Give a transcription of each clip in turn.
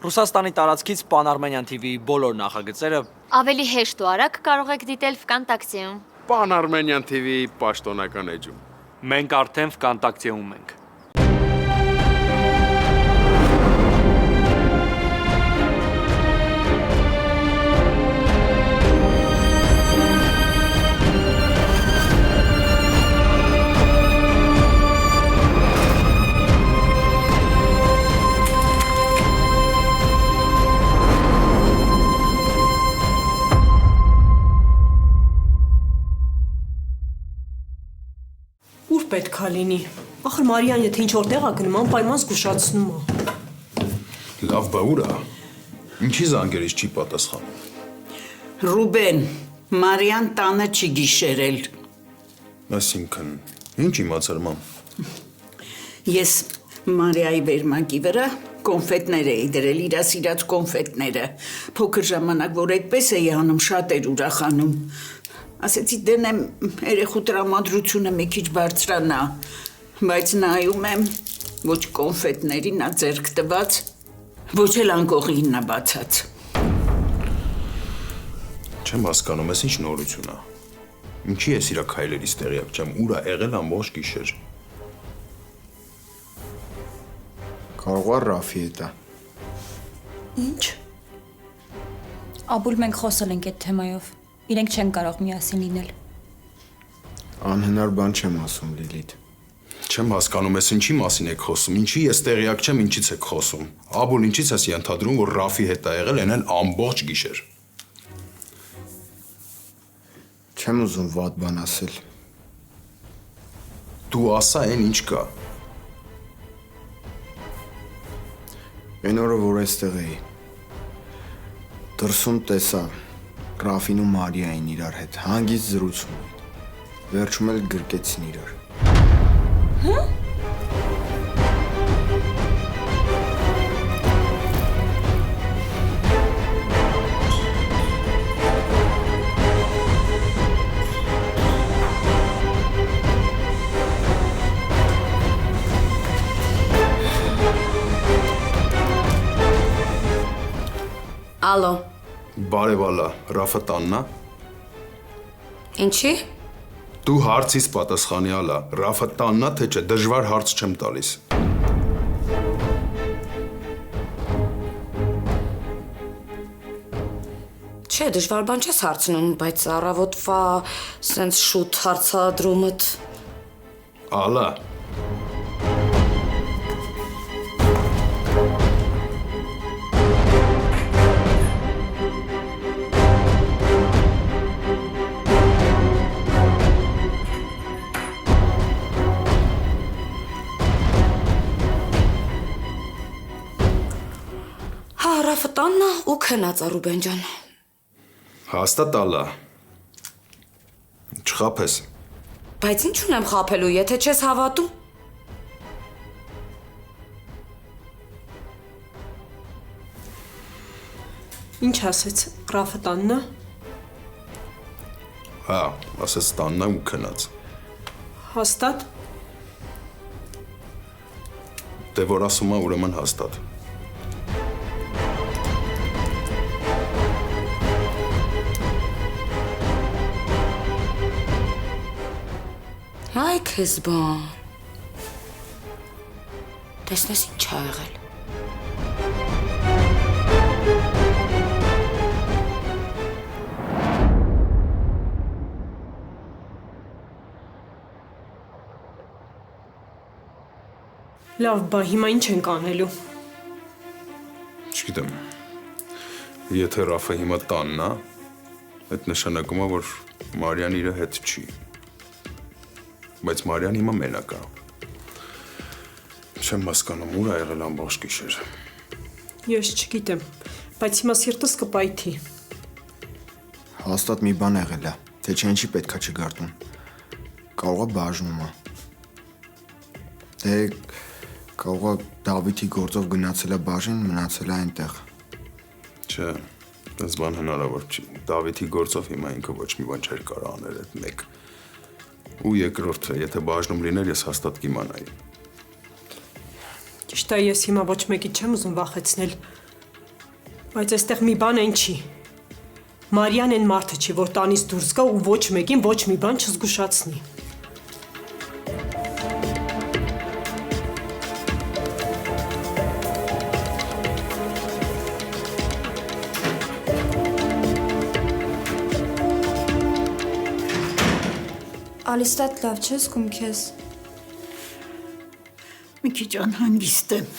Ռուսաստանի տարածքից Pan-Armenian TV-ի բոլոր նախագծերը Ավելի հեշտ ու արագ կարող եք դիտել Վկանտակցիում։ Pan-Armenian TV-ի պաշտոնական էջում։ մենք արդեն Վկանտակցիում ենք։ Ուր պետք է լինի։ Ախր Մարիան եթե ինչ որ տեղ է գնում, անպայման զգուշացնում է։ Լավ բա ուր է։ Ինչի զանգերից չի պատասխանում։ Ռուբեն, Մարիան տանը չի գիշերել։ Այսինքն, ինչ իմացար մամ։ Ես Մարիայի վերմակի վրա կոնֆետներ էի դրել, իրա սիրած կոնֆետները։ Փոքր ժամանակ, որ այդպես էի անում, շատ էր ուրախանում։ Ասեցի դնեմ երեխու տրամադրությունը մի քիչ բարձրանա, բայց նայում եմ ոչ կոնֆետների նա ձեռք տված, ոչ էլ անկողին նա բացած։ Չեմ հասկանում, ես ինչ նորություն է։ Ինչի ես իրա քայլերից տեղյակ չեմ, ուր է եղել ամբողջ գիշեր։ Կարող է Ռաֆի հետ է։ Ինչ։ Աբուլ մենք խոսել ենք այդ թեմայով։ Իրենք չեն կարող միասին լինել։ Անհնար բան չեմ ասում, Լիլիթ։ Չեմ հասկանում, ես ինչի մասին եք խոսում, ինչի ես տեղյակ չեմ, ինչից եք խոսում։ Աբուլ ինչից ես ենթադրում, որ Ռաֆի հետ է եղել, այն էլ ամբողջ գիշեր։ Չեմ ուզում վատ բան ասել։ Դու ասա այն ինչ կա։ Այն օրը, որ այստեղ էի, դրսում տեսա Ռաֆին ու Մարիային իրար հետ, հանգիստ զրուցում էին։ Վերջում էլ գրկեցին իրար։ Ալո, Բարևալա, Ռաֆը տաննա։ ինչի։ Դու հարցիս պատասխանյալա, Ռաֆը տաննա թե չէ, դժվար հարց չեմ տալիս։ Չէ, դժվար բան չես հարցնում, բայց առավոտվա սենց շուտ հարցադրումդ։ Ալա։ Հա, Ռաֆը տաննա ու քնած է Ռուբեն ջան։ Հաստատ ալա։ Չխափես։ Բայց ինչ ունեմ խափելու, եթե չես հավատում։ Ինչ ասեց, Ռաֆը տաննա։ Հա, ասես տաննա ու քնած։ Հաստատ։ Դե որ ասում է, ուրեմն հաստատ։ Այ քեզ բան։ Տեսնես ինչ ա եղել։ Լավ, բա հիմա ինչ ենք անելու։ Չգիտեմ։ Եթե Ռաֆը հիմա տանն է, այդ նշանակում է, որ Մարիան իր հետ չի։ Բայց Մարիան հիմա մենակ է։ Չեմ հասկանում, ուր է եղել ամբողջ գիշեր։ Ես չգիտեմ, բայց հիմա սիրտս կպայթի։ Հաստատ մի բան եղել է, թե չէ ինչի պետքա չգարտում։ Կարող է բաժնում է։ Դե կարող է Դավիթի գործով գնացել է բաժին, մնացել է այնտեղ։ Չէ, այս բան հնարավոր չի։ Դավիթի գործով հիմա ինքը ոչ մի բան չէր կարող անել այդ մեկ։ Ու երկրորդը, եթե բաժնում լիներ, ես հաստատ կիմանայի։ Ճիշտ է, ես հիմա ոչ մեկի չեմ ուզում վախեցնել, Բայց այստեղ մի բան այն չի։ Մարիան այն մարդը չի, որ տանից դուրս գա ու ոչ մեկին ոչ մի բան չզգուշացնի։ Ալիստատ լավ չես գում քեզ։ Մի քիչ անհանգիստ եմ։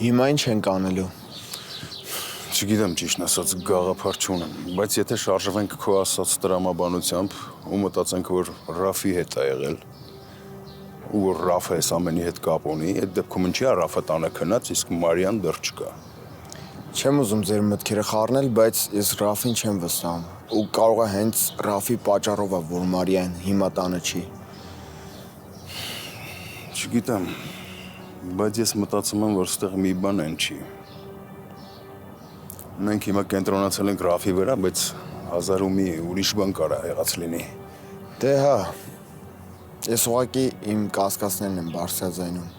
Հիմա ինչ ենք անելու։ Չգիտեմ ճիշտ ասած գաղափար չունեմ, բայց եթե շարժվենք քո ասած տրամաբանությամբ ու մտածենք, որ Ռաֆի հետ է եղել, ու որ Ռաֆը այս ամենի հետ կապ ունի, այդ դեպքում ինչի՞ է Ռաֆը տանը քնած, իսկ Մարիան դեռ չկա։ Չեմ ուզում ձեր մտքերը խառնել, բայց ես Ռաֆին չեմ վստահում։ Ու կարող է հենց Ռաֆի պատճառով է, որ Մարիան հիմա տանը չի։ Չգիտեմ, բայց ես մտածում եմ, որ ստեղ մի բան են չի։ Մենք հիմա կենտրոնացել ենք Ռաֆի վրա, բայց հազար ու մի ուրիշ բան կարա եղած լինի։ Դե հա, ես ուղղակի իմ կասկածներն եմ բարձրաձայնում։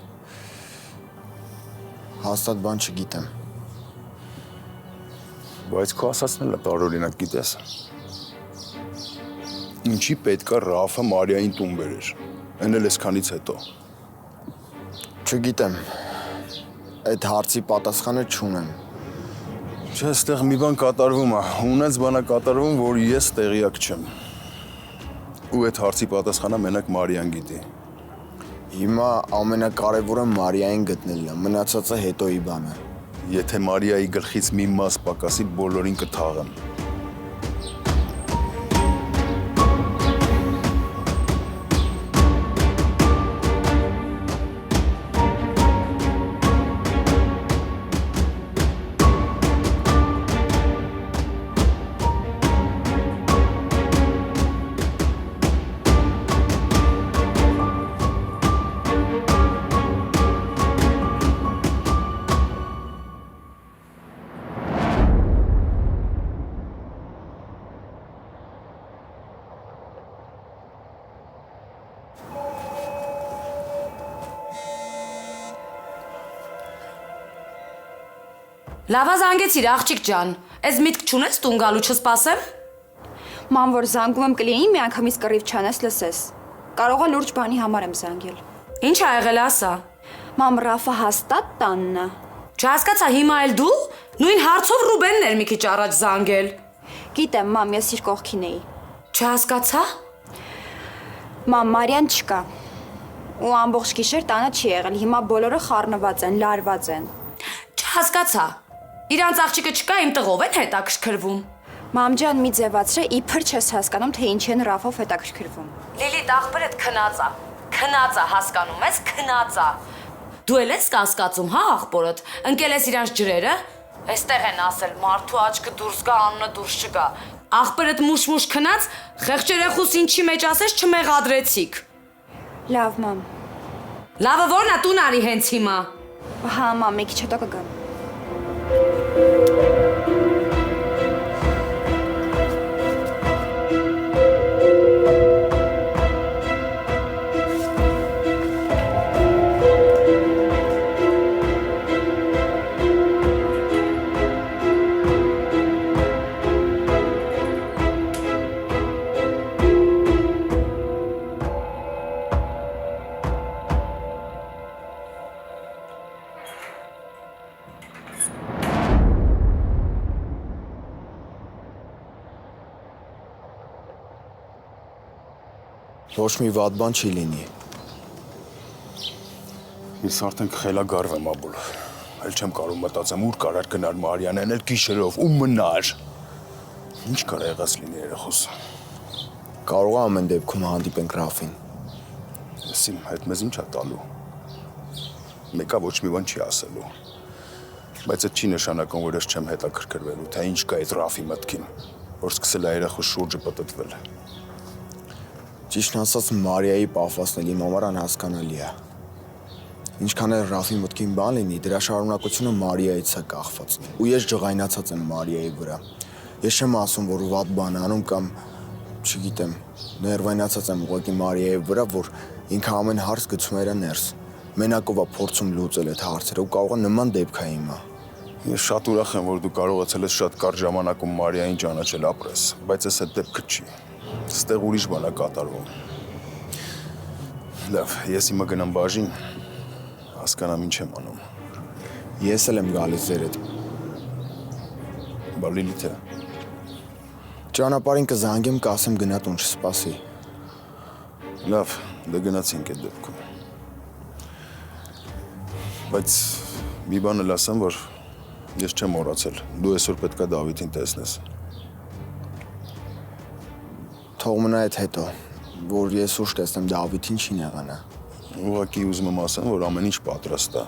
Հաստատ բան չգիտեմ։ Բայց քո ասածն էլ տարօրինակ գիտես։ Ինչի պետք է Ռաֆը Մարիային տուն բերեր։ Այն էլ այսքանից հետո։ Չգիտեմ։ Այդ հարցի պատասխանը չունեմ։ Չէ, այստեղ մի բան կատարվում է, ունենց բան է կատարվում, որ ես տեղյակ չեմ։ Ու այդ հարցի պատասխանը մենակ Մարիան գիտի։ Հիմա ամենակարևորը Մարիային գտնելն է, մնացածը հետոյի բան է։ Եթե Մարիայի գլխից մի մաս պակասի, բոլորին կթաղեմ։ Լավա զանգեցիր, աղջիկ ջան, ես միտք չունես տուն գալու չսպասեմ։ Ման որ զանգում եմ կլիենին մի անգամից կռիվ չանես լսես։ Կարող է լուրջ բանի համար եմ զանգել։ Ինչ ա եղել ասա։ Մամ Ռաֆը հաստատ տանն է։ Չհասկացա հիմա էլ դու նույն հարցով Ռուբենն էր մի քիչ առաջ զանգել։ Գիտեմ, մամ, ես իր կողքին էի։ Չհասկացա։ Մամ, Մարիան չկա։ Ու ամբողջ գիշեր տանը չի եղել։ Հիմա բոլորը խառնված են, լարված են։ Չհասկացա։ Իրանց աղջիկը չկա, իմ տղով են հետաքրքրվում։ Մամ ջան, մի ձևացրե, իբր չես հասկանում, թե ինչ են Ռաֆով հետաքրքրվում։ Լիլիթ աղբերդ քնած է։ Քնած է, հասկանում ես, քնած է։ Դու էլ ես կասկածում, հա, աղբորդ։ Ընկել ես իրանց ջրերը։ Այստեղ են ասել, մարդու աչքը դուրս գա, անունը դուրս չգա։ Աղբերդ մուշ-մուշ քնած, խեղճ երեխուս ինչի մեջ ասես չմեղադրեցիք։ Լավ, մամ։ Լավը ո՞րն է, տուն արի հենց հիմա։ Հա, մամ, մի քիչ հետո կգամ։ Ոչ մի վատ բան չի լինի։ Ես արդեն կխելագարվ եմ աբուլ։ Էլ չեմ կարող մտածեմ ուր կարար գնար Մարիանեն, էլ գիշերով ու մնար։ Ինչ կարող եղած լինի երեխուս։ Կարող է ամեն դեպքում հանդիպենք Ռաֆին։ Ես իմ հետ մեզ ինչ է տալու։ Մեկը ոչ մի բան չի ասելու։ Բայց այդ չի նշանակում, որ ես չեմ հետաքրքրվելու, թե ինչ կա այդ Ռաֆի մտքին, որ սկսել է երեխու շուրջը պտտվել։ Ճիշտն ասած Մարիայի պահվածնելի համար անհասկանալի է։ Ինչքան էլ Ռաֆի մտքին բան լինի, դրա շարունակությունը Մարիայից է կախված։ Ու ես ջղայնացած եմ Մարիայի վրա։ Ես չեմ ասում, որ վատ բան անում կամ, չգիտեմ, ներվայնացած եմ ուղղակի Մարիայի վրա, որ ինքը ամեն հարց գցում էր ներս։ Մենակով է փորձում լուծել այդ հարցերը ու կարող է նման դեպք է հիմա։ Ես շատ ուրախ եմ, որ դու կարողացել ես շատ կարճ ժամանակում Մարիային ճանաչել ապրես, բայց այս այդ դեպքը չի։ Ստեղ ուրիշ բան է կատարվում։ Լավ, ես հիմա գնամ բաժին, հասկանամ ինչ եմ անում։ Ես էլ եմ գալիս ձեր հետ։ Բա Լիլիթը։ Ճանապարհին կզանգեմ, կասեմ գնա տուն չսպասի։ Լավ, դե գնացինք այդ դեպքում։ Բայց մի բան էլ ասեմ, որ ես չեմ մոռացել։ Դու այսօր պետք է Դավիթին տեսնես։ Թող մնա այդ հետո, որ ես ուշ տեսնեմ Դավիթին չի եղանա։ Ուղղակի ուզում եմ ասեմ, որ ամեն ինչ պատրաստ է։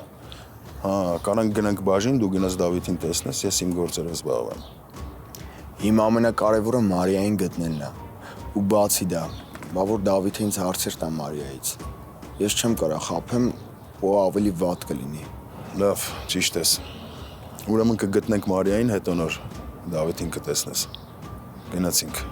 Հա, կարանք գնանք բաժին, դու գնաս Դավիթին տեսնես, ես իմ գործերով զբաղվեմ։ Հիմա ամենակարևորը Մարիային գտնելն է։ Ու բացի դա, բա որ Դավիթը ինձ հարցեր տա Մարիայից։ Ես չեմ կարող խաբեմ, ու ավելի վատ կլինի։ Լավ, ճիշտ ես։ Ուրեմն կգտնենք Մարիային, հետո նոր Դավիթին կտեսնես։ Գնացինք։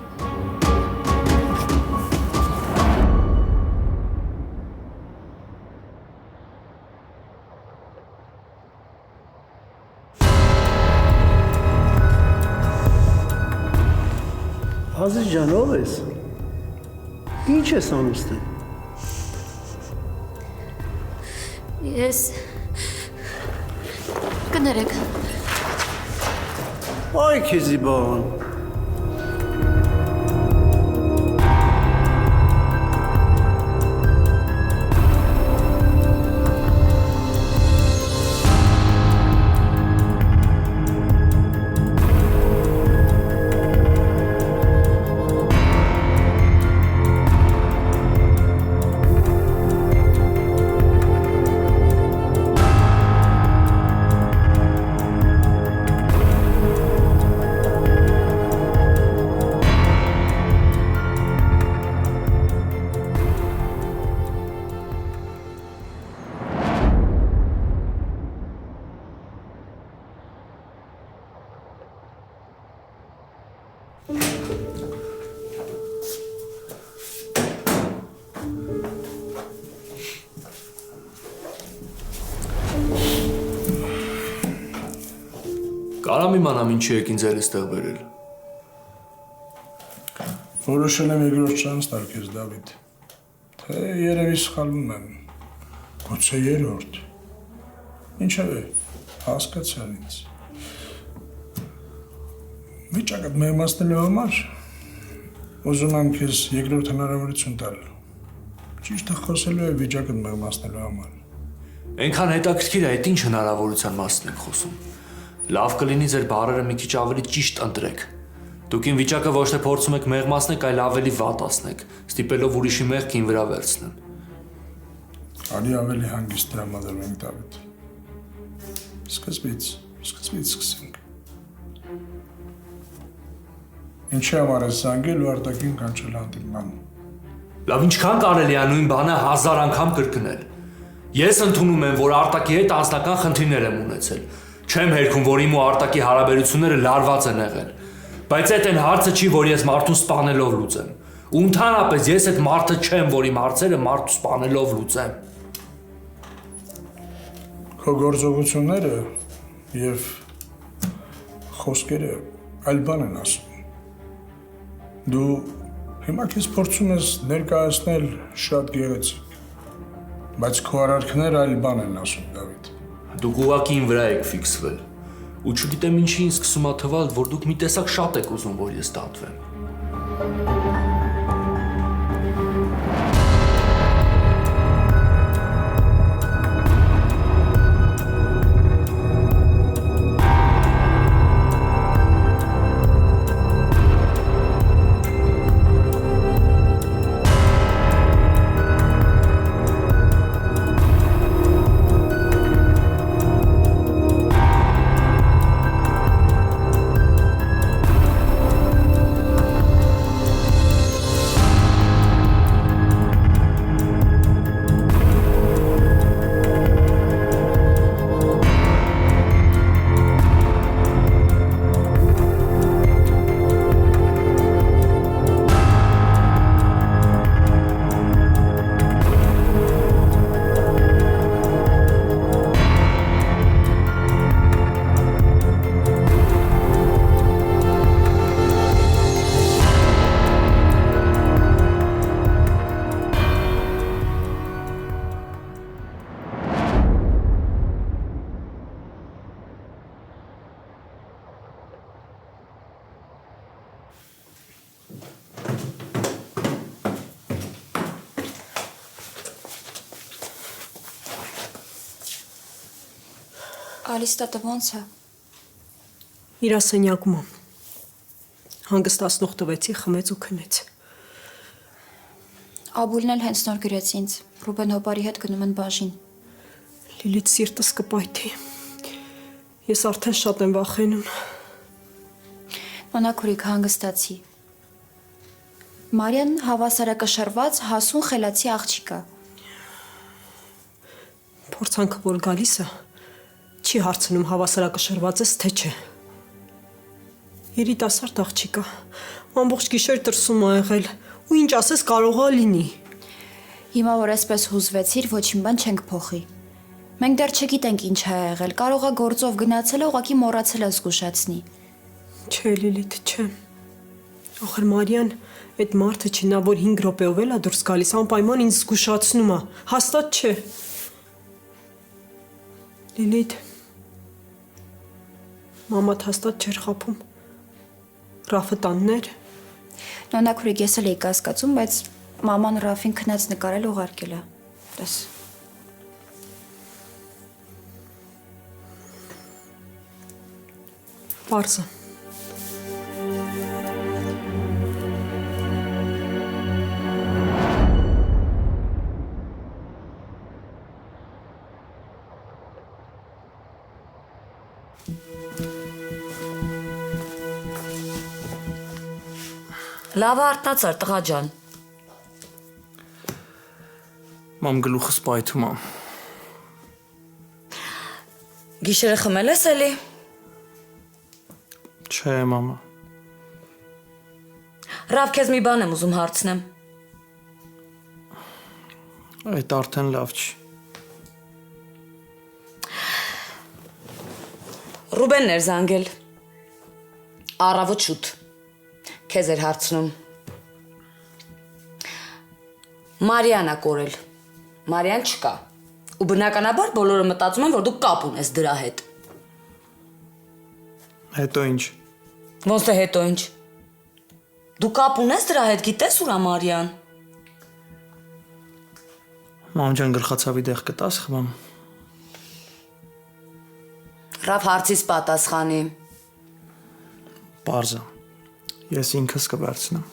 Ազիզ ջան, ով ես։ Ինչ ես անում ստե։ Ես կներեք։ Այ քեզի բան։ Կարամ իմանամ ինչի եք ինձ էլ էստեղ բերել։ Որոշել եմ երկրորդ շանս տալ քեզ, Դավիթ։ Թե երևի սխալվում եմ։ Գուցե երրորդ։ Ինչևէ, հասկացա ինձ։ Վիճակդ մեղմացնելու համար ուզում եմ քեզ երկրորդ հնարավորություն տալ։ Ճիշտը խոսելու է վիճակդ մեղմացնելու համար։ Այնքան հետաքրքիր է, այդ ինչ հնարավորության մասին եք խոսում։ Լավ կլինի ձեր բառերը մի քիչ ավելի ճիշտ ընտրեք։ Դուք ին վիճակը ոչ թե փորձում եք մեղմացնեք, այլ ավելի վատացնեք, ստիպելով ուրիշի մեղքին վրա վերցնեն։ Արի ավելի հանգիստ տրամադրվենք Դավիթ։ Սկզբից սկսենք։ Ինչի համար ես զանգել ու արտաքին կանչել հանդիպման։ Լավ, ինչքան կարելի է նույն բանը 1000 անգամ կրկնել։ Ես ընդունում եմ, որ Արտակի հետ անձնական խնդիրներ եմ ունեցել։ Չեմ հերքում, որ իմ ու Արտակի հարաբերությունները լարված են եղել։ Բայց այդ այն հարցը չի, որ ես մարդուն սպանելով լուծեմ։ Ու ընդհանրապես ես այդ մարդը չեմ, որ իմ հարցերը մարդու սպանելով լուծեմ։ Քո գործողությունները եւ խոսքերը այլ բան են ասում։ Դու հիմա քեզ փորձում ես ներկայացնել շատ գեղեցիկ, բայց քո արարքները այլ բան են ասում, Դավիթ։ Դուք ուղղակի ին վրա եք ֆիքսվել։ Ու չգիտեմ ինչի ինձ սկսում է թվալ, որ դուք մի տեսակ շատ եք ուզում, որ ես դատվեմ։ Ալիստատը ոնց է։ Իր ասենյակում եմ։ Հանգստացնող տվեցի, խմեց ու քնեց։ Աբուլն էլ հենց նոր գրեց ինձ։ Ռուբեն Հոբարի հետ գնում են բաժին։ Լիլիթ սիրտս կպայթի։ Ես արդեն շատ եմ վախենում։ Մոնակուրիկ հանգստացի։ Մարիան հավասարակշռված հասուն խելացի աղջիկ է։ Փորձանքը որ գալիս է, չի հարցնում հավասարակշռված ես թե չէ։ Երիտասարդ աղջիկ է, ամբողջ գիշեր տրսում ա եղել, ու ինչ ասես կարող է լինի։ Հիմա որ այսպես հուզվեցիր, ոչինչ բան չենք փոխի։ Մենք դեռ չգիտենք ինչ է եղել, կարող է գործով գնացել է, ուղղակի մոռացել է զգուշացնի։ Չէ, Լիլիթ, չէ։ Ախր Մարիան այդ մարդը չի, նա որ 5 րոպեով էլ է դուրս գալիս, անպայման ինձ զգուշացնում է, հաստատ չէ։ Լիլիթ, մամատ հաստատ չէր խաբում։ Ռաֆը տաններ։ Նոնակուրիկ ես էլ էի կասկածում, բայց մաման Ռաֆին քնած նկարել ուղարկել է։ Տես։ Պարզը։ Լավ արտնացար, տղա ջան։ Մամ գլուխս պայթում է։ Գիշերը խմել ես էլի։ Չէ, մամա։ Ռավ, քեզ մի բան եմ ուզում հարցնեմ։ Այդ արդեն լավ չի։ Ռուբենն էր զանգել։ Առավոտ շուտ։ Քեզ էր հարցնում։ Մարիան ա կորել։ Մարիան չկա։ Ու բնականաբար բոլորը մտածում են, որ դու կապ ունես դրա հետ։ Հետո ինչ։ Ոնց թե հետո ինչ։ Դու կապ ունես դրա հետ, գիտես ուր ա Մարիան։ Մամ ջան, գլխացավի դեղ կտաս խմամ։ Ռավ հարցիս պատասխանի։ Պարզա։ Ես ինքս կվերցնեմ։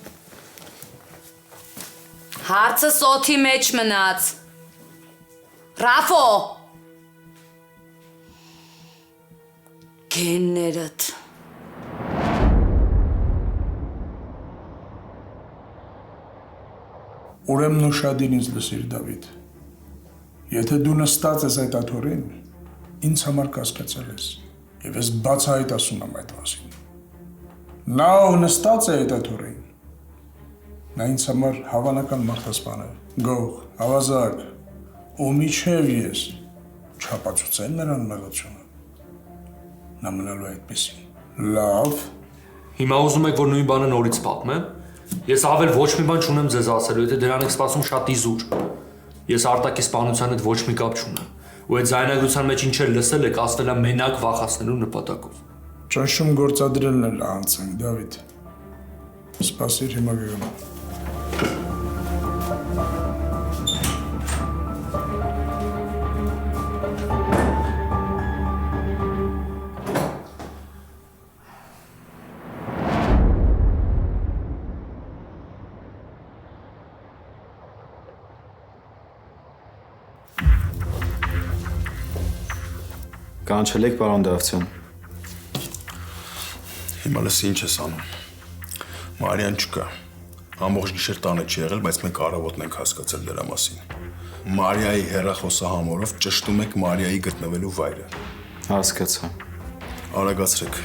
Հարցը սոթի մեջ մնաց։ Ռաֆո։ Գեններդ։ Ուրեմն ուշադիր ինձ լսիր, Դավիթ։ Եթե դու նստած ես այդ աթոռին, ինձ համար կասկածել ես, եւ ես բացահայտ ասում եմ այդ մասին։ Նա ով նստած է այդ աթոռին, նա ինձ համար հավանական մարդասպան է, գող, ավազակ, ու միջև ես չապացուցել նրան մեղությունը։ Նա մնալու է այդպեսին։ Լավ։ Հիմա ուզում եք, որ նույն բանը նորից պատմեմ։ Ես ավել ոչ մի բան չունեմ ձեզ ասելու, եթե դրան եք սպասում շատ իզուր։ Ես արտակի սպանության հետ ոչ մի կապ չունեմ։ Ու այդ զայնագրության մեջ ինչ էլ լսել եք, ասվել է մենակ վախացնելու նպատակով։ Ճնշում գործադրելն էլ անցանք, Դավիթ։ Սպասիր, հիմա գնում։ Կանչելեք պարոն Դավթյան։ Հիմա լսի ինչ ես անում։ Մարիան չկա։ Ամբողջ գիշեր տանը չի եղել, բայց մենք առավոտն ենք հասկացել դրա մասին։ Մարիայի հեռախոսահամարով ճշտում եք Մարիայի գտնվելու վայրը։ Հասկացա։ Արագացրեք։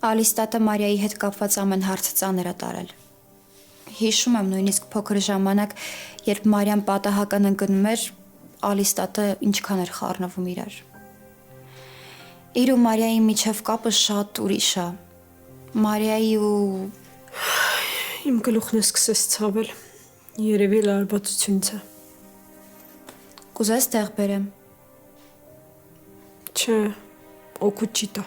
Ալիստատը Մարիայի հետ կապված ամեն հարցը ծանր է տարել։ Հիշում եմ նույնիսկ փոքր ժամանակ, երբ Մարիան պատահական ընկնում էր, Ալիստատը ինչքան էր խառնվում իրար։ Իր ու Մարիայի միջև կապը շատ ուրիշ է։ Մարիայի ու Իմ գլուխն է սկսեց ցավել։ Երևի լարվածությունից է։ Կուզես տեղ բերեմ։ Չէ, օգուտ չի տա։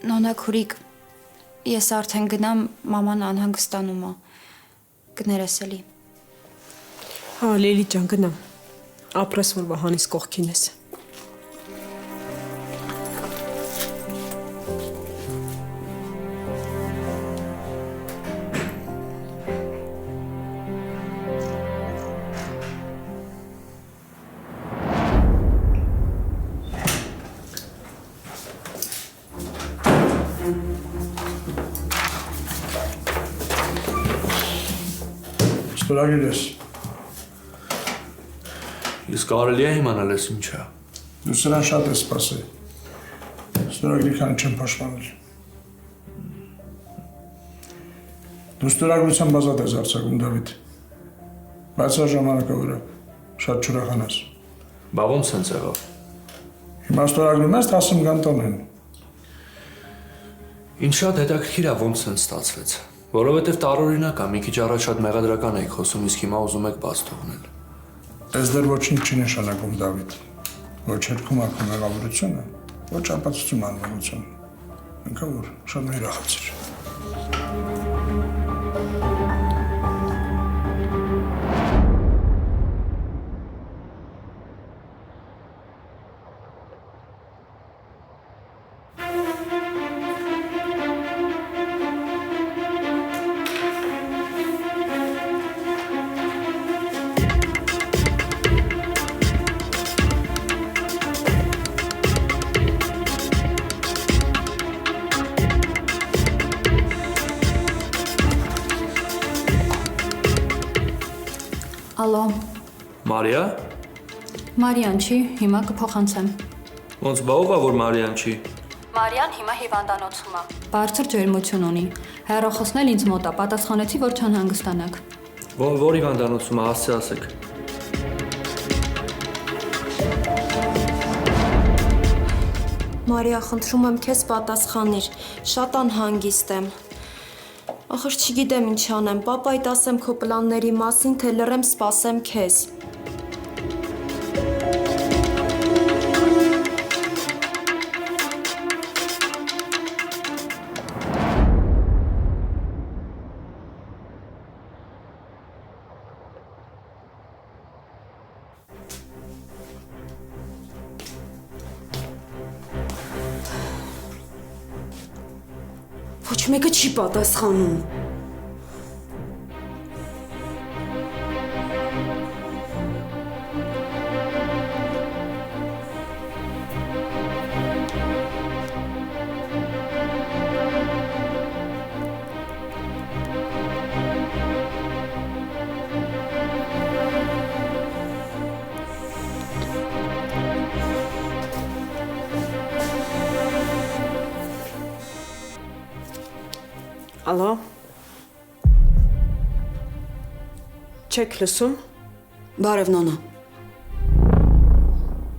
Նոնա քուրիկ, ես արդեն գնամ, մաման անհանգստանում է։ Կներես էլի։ Հա, Լիլի ջան, գնամ։ Ապրես, որ Վահանից կողքին ես։ Ստորագիր ես։ Իսկ կարելի է իմանալ ես ինչ է։ Դու սրան շատ ես սպասել։ Ստորագրի քան չեմ պաշտպանել։ Դու ստորագրության բազատ ես արձակում, Դավիթ։ Բայց այս ժամանակը վրա շատ չուրախանաս։ Բա ոնց են եղավ։ Հիմա ստորագրում ես, ասում գան տոնեն։ Ինչ շատ հետաքրքիր է ոնց են ստացվեց։ Որովհետև տարօրինակ է, մի քիչ առաջ շատ մեղադրական էիք խոսում, իսկ հիմա ուզում եք բաց թողնել։ Այս դեռ ոչինչ չի նշանակում, Դավիթ։ Ոչ երկում ակում մեղավորությունը, ոչ ապացուցում անվանություն։ Ինքը որ շատ հիրախացիր։ Ալո, Մարիա, Մարիան չի, հիմա կփոխանցեմ։ ոնց բա ով է որ Մարիան չի։ Մարիան հիմա հիվանդանոցում է։ Բարձր ջերմություն ունի։ Հեռախոսն էլ ինձ մոտ է, պատասխանեցի, որ չանհանգստանաք։ Որ հիվանդանոցում է, ասեք։ Մարիա, խնդրում եմ քեզ պատասխանիր։ Շատ անհանգիստ եմ։ Ախր չգիտեմ ինչ անեմ, պապայդ ասեմ քո պլանների մասին, թե լռեմ սպասեմ քեզ։ Ոչ մեկը չի պատասխանում։ Ալո։ Չեք լսում։ Բարև նոնա։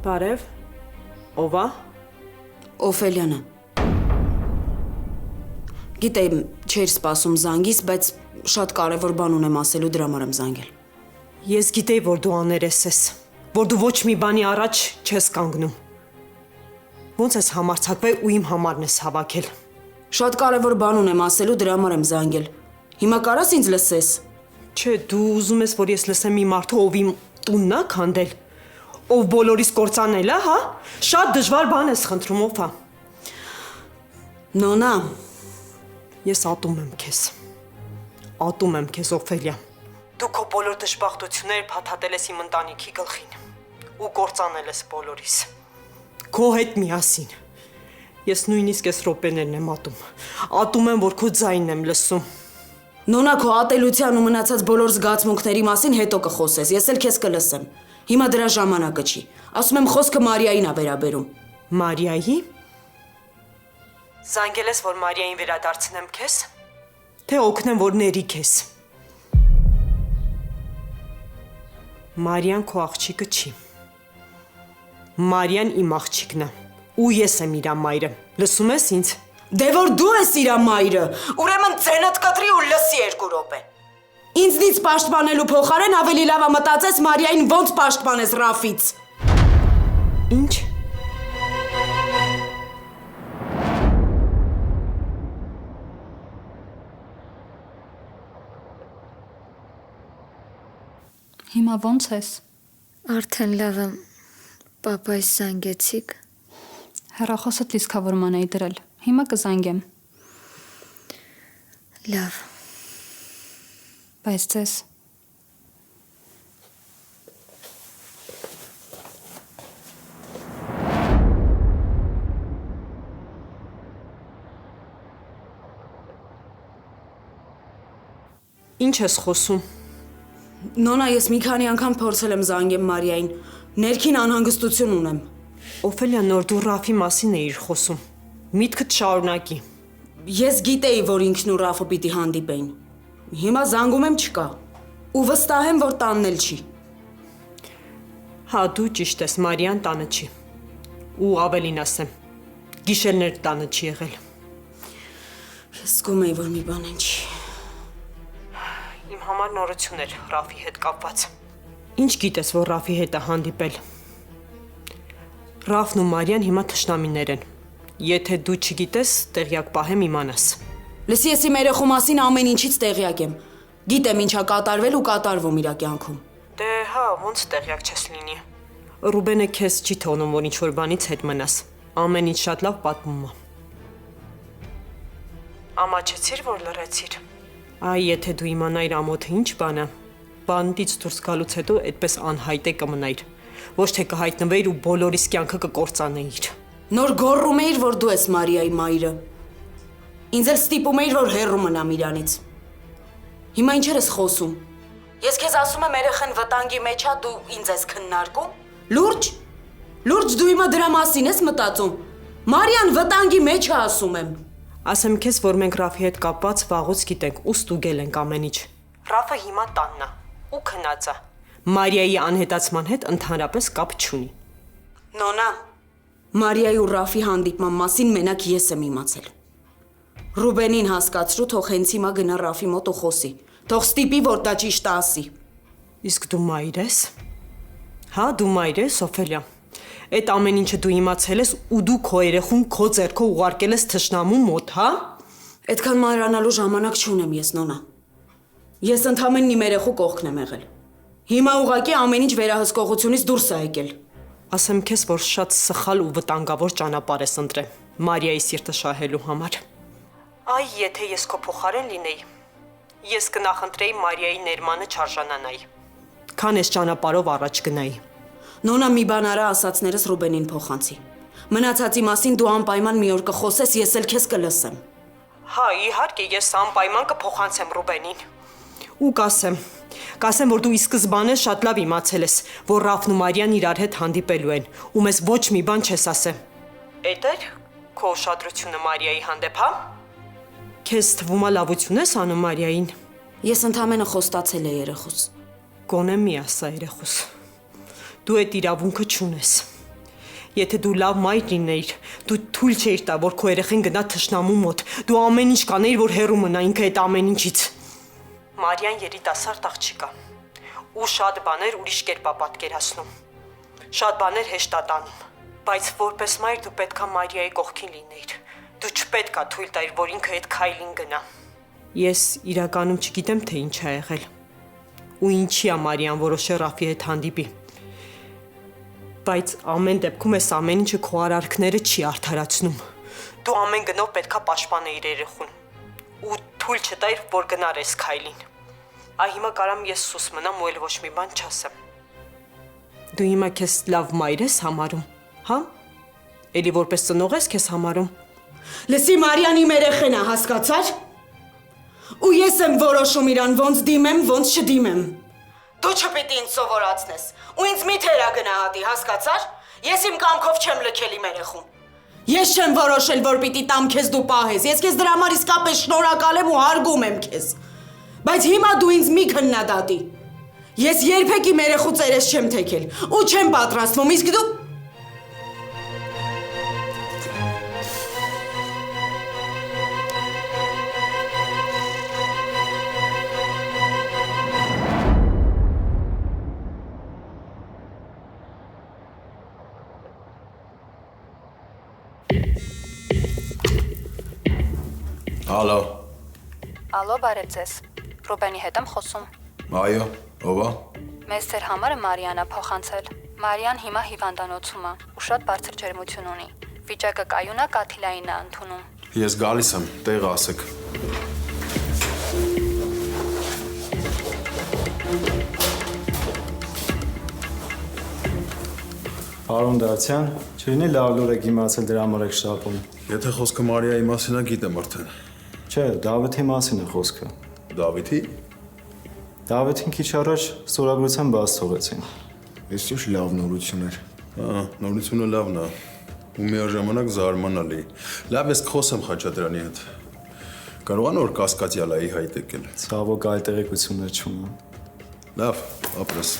Բարև։ Ով է։ Օֆելիանը։ Գիտեմ, չէր սպասում զանգից, բայց շատ կարևոր բան ունեմ ասելու, դրա համար եմ զանգել։ Ես գիտեի, որ դու աներես ես, որ դու ոչ մի բանի առաջ չես կանգնում։ Ոնց ես համարձակվել ու իմ համարն ես հավաքել։ Շատ կարևոր բան ունեմ ասելու, դրա համար եմ զանգել։ Հիմա կարաս ինձ լսես։ Չէ, դու ուզում ես, որ ես լսեմ մի մարդու, ով իմ տունն է քանդել, ով բոլորիս կործանել է, հա։ Շատ դժվար բան ես խնդրում, ով է։ Նոնա, ես ատում եմ քեզ։ Ատում եմ քեզ, Օֆելիա։ Դու քո բոլոր դժբախտությունները փաթաթել ես իմ ընտանիքի գլխին ու կործանել ես բոլորիս։ Քո հետ միասին։ Ես նույնիսկ այս րոպեներն եմ ատում։ Ատում եմ, որ քո ձայնն եմ լսում։ Նոնա, քո ատելության ու մնացած բոլոր զգացմունքների մասին հետո կխոսես, ես էլ քեզ կլսեմ։ Հիմա դրա ժամանակը չի։ Ասում եմ, խոսքը Մարիային է վերաբերում։ Մարիայի։ Զանգել ես, որ Մարիային վերադարձնեմ քեզ, թե օգնեմ, որ ների քեզ։ Մարիան քո աղջիկը չի։ Մարիան իմ աղջիկն է, ու ես եմ իր մայրը։ Լսում ես ինձ։ Դե որ դու ես իր մայրը, ուրեմն ձենդ կտրի ու լսի 2 րոպե։ Ինձնից պաշտպանելու փոխարեն ավելի լավ է մտածես Մարիային ոնց պաշտպանես Ռաֆից։ Ինչ։ Հիմա ոնց ես։ Արդեն լավ եմ։ Պապայիս զանգեցիք։ Հեռախոսդ լիցքավորման էի դրել։ Հիմա կզանգեմ։ Լավ։ Բայց ձեզ։ Ինչ ես խոսում։ Նոնա, ես մի քանի անգամ փորձել եմ զանգեմ Մարիային։ Ներքին անհանգստություն ունեմ։ Օֆելիա, նոր դու Ռաֆի մասին էիր խոսում։ Միտքդ շարունակի։ Ես գիտեի, որ ինքն ու Ռաֆը պիտի հանդիպեին։ Հիմա զանգում եմ չկա։ Ու վստահ եմ, որ տանն էլ չի։ Հա, դու ճիշտ ես, Մարիան տանը չի։ Ու ավելին ասեմ, գիշերներ տանը չի եղել։ Ես զգում էի, որ մի բան չի։ Իմ համար նորություն էր Ռաֆի հետ կապված։ Ինչ գիտես, որ Ռաֆի հետ է հանդիպել։ Ռաֆն ու Մարիան հիմա թշնամիներ են։ Եթե դու չգիտես, տեղյակ պահեմ իմանաս։ Լսի, ես իմ երեխու մասին ամեն ինչից տեղյակ եմ։ Գիտեմ ինչա կատարվել ու կատարվում իր կյանքում։ Դե հա, ոնց տեղյակ չես լինի։ Ռուբենը քեզ չի թողնում, որ ինչ-որ բանից հետ մնաս։ Ամեն ինչ շատ լավ պատմում է։ Ամաչեցիր, որ լռեցիր։ Այ, եթե դու իմանայիր ամոթը ինչ բան է, բանտից դուրս գալուց հետո այդպես անհայտ է կմնայիր, ոչ թե կհայտնվեիր ու բոլորիս կյանքը կկործանեիր։ Նոր գոռում էիր, որ դու ես Մարիայի մայրը։ Ինձ էլ ստիպում էիր, որ հեռու մնամ իրանից։ Հիմա ինչեր ես խոսում։ Ես քեզ ասում եմ երեխան վտանգի մեջ է, դու ինձ ես քննարկում։ Լուրջ։ Լուրջ դու հիմա դրա մասին ես մտածում։ Մարիան վտանգի մեջ է ասում եմ։ Ասեմ քեզ, որ մենք Ռաֆի հետ կապված վաղուց գիտենք ու ստուգել ենք ամեն ինչ։ Ռաֆը հիմա տանն է ու քնած է։ Մարիայի անհետացման հետ ընդհանրապես կապ չունի։ Նոնա, Մարիայի ու Ռաֆի հանդիպման մասին մենակ ես եմ իմացել։ Ռուբենին հասկացրու, թող հենց հիմա գնա Ռաֆի մոտ ու խոսի։ Թող ստիպի, որ դա ճիշտ ասի։ Իսկ դու մայր ես։ Հա, դու մայր ես, Օֆելիա։ Այդ ամեն ինչը դու իմացել ես ու դու քո երեխուն քո ձեռքով ուղարկել ես թշնամու մոտ, հա? Այդքան մանրանալու ժամանակ չունեմ ես, Նոնա։ Ես ընդամենն իմ երեխու կողքն եմ եղել։ Հիմա ուղղակի ամեն ինչ վերահսկողությունից դուրս է եկել։ Ասեմ քեզ, որ շատ սխալ ու վտանգավոր ճանապարհ ես ընտրել Մարիայի սիրտը շահելու համար։ Այ, եթե ես քո փոխարեն լինեի, ես կնախընտրեի Մարիայի ներմանը չարժանանայի, քան այս ճանապարհով առաջ գնայի։ Նոնա, մի բան արա, ասածներս Ռուբենին փոխանցի։ Մնացածի մասին դու անպայման մի օր կխոսես, ես էլ քեզ կլսեմ։ Հա, իհարկե, ես անպայման կփոխանցեմ Ռուբենին։ Ու կասեմ, որ դու ի սկզբանե շատ լավ իմացել ես, որ Ռաֆն ու Մարիան իրար հետ հանդիպելու են, ու մեզ ոչ մի բան չես ասել։ Էդ էր քո ուշադրությունը Մարիայի հանդեպ, հա? Քեզ թվում է լավություն ես անում Մարիային։ Ես ընդամենը խոստացել եմ երեխուս։ Գոնե մի ասա երեխուս։ Դու այդ իրավունքը չունես։ Եթե դու լավ մայր լինեիր, դու թույլ չէիր տա, որ քո երեխին գնա թշնամու մոտ։ Դու ամեն ինչ կանեիր, որ հեռու մնա ինքը այդ ամեն ինչից։ Մարիան երիտասարդ աղջիկ է, ու շատ բաներ ուրիշ կերպ է պատկերացնում։ Շատ բաներ հեշտ է տանում, բայց որպես մայր դու պետք է Մարիայի կողքին լինեիր։ Դու չպետք է թույլ տայիր, որ ինքը այդ քայլին գնա։ Ես իրականում չգիտեմ, թե ինչ է եղել։ Ու ինչի է Մարիան որոշել Ռաֆի հետ հանդիպի։ Բայց ամեն դեպքում այս ամեն ինչը քո արարքները չի արդարացնում։ Դու ամեն գնով պետքա պաշտպանեիր երեխուն ու թույլ չտայր, որ գնար այս քայլին։ Այ հիմա կարամ ես սուս մնամ ու էլ ոչ մի բան չասեմ։ Դու հիմա քեզ լավ մայր ես համարում, հա? Էլի որպես ծնող ես քեզ համարում։ Լսի, Մարիան իմ երեխեն է, հասկացար։ Ու ես եմ որոշում իրան ոնց դիմեմ, ոնց չդիմեմ։ Դու չպիտի ինձ սովորացնես, ու ինձ մի թերա գնահատի, հասկացար։ Ես իմ կամքով չեմ լքել իմ երեխուն։ Ես չեմ որոշել, որ պիտի տամ քեզ դու պահես։ Ես քեզ դրա համար իսկապես շնորհակալ եմ ու հարգում եմ քեզ։ Բայց հիմա դու ինձ մի քննադատի։ Ես երբեք իմ երեխու ծերես չեմ թեքել ու չեմ պատրաստվում, իսկ դու Ալո։ Ալո, բարև ձեզ։ Ռուբենի հետ եմ խոսում։ Այո, ով է։ Մեզ ձեր համարը Մարիանա փոխանցել։ Մարիան հիմա հիվանդանոցում է ու շատ բարձր ջերմություն ունի։ Վիճակը կայուն է, կաթիլային է ընդունում։ Ես գալիս եմ, տեղը ասեք։ Պարոն Դավթյան, չլինի լավ լուր եք իմացել դրա համար եք շտապում։ Եթե խոսքը Մարիայի մասին է, գիտեմ արդեն։ Չէ, Դավթի մասին է խոսքը։ Դավիթի։ Դավթին քիչ առաջ ստորագրության բաց թողեցին։ Ես ինչ լավ նորություն էր։ Հա, նորությունը լավն է։ Ու միաժամանակ զարմանալի։ Լավ ես կխոսեմ Խաչատրյանի հետ։ Կարողան որ կասկածյալայի հայտ եկել։ Ցավոք այլ տեղեկություններ չունեմ։ Լավ, ապրես։